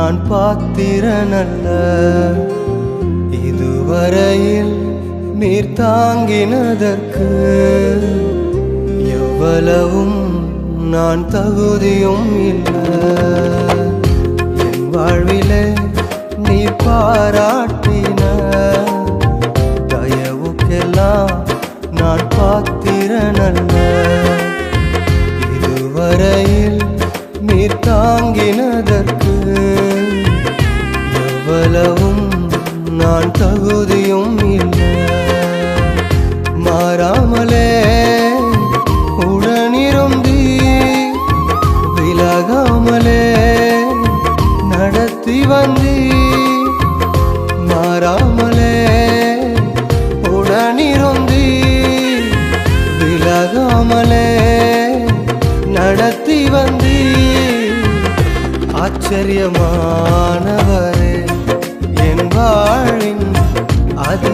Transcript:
நான் பாத்திரனல்ல. இதுவரையில் நீர் தாங்கினதற்கு எவ்வளவும் நான் தகுதியும் இல்லை. என் வாழ்விலே நீ பாராட்டின தயவுக்கெல்லாம் நான் பாத்திரனல்ல. இதுவரையில் நீர் தாங்கினதற்கு எவ்வளவும் நான் தகுதியும் இல்லை. மாறாமலே உடனிருந்தி விலகாமலே நடத்தி வந்தி. மாறாமலே உடனிருந்தி விலகாமலே நடத்தி வந்தி. ஆச்சரியமானவரே என் வாழின் அதி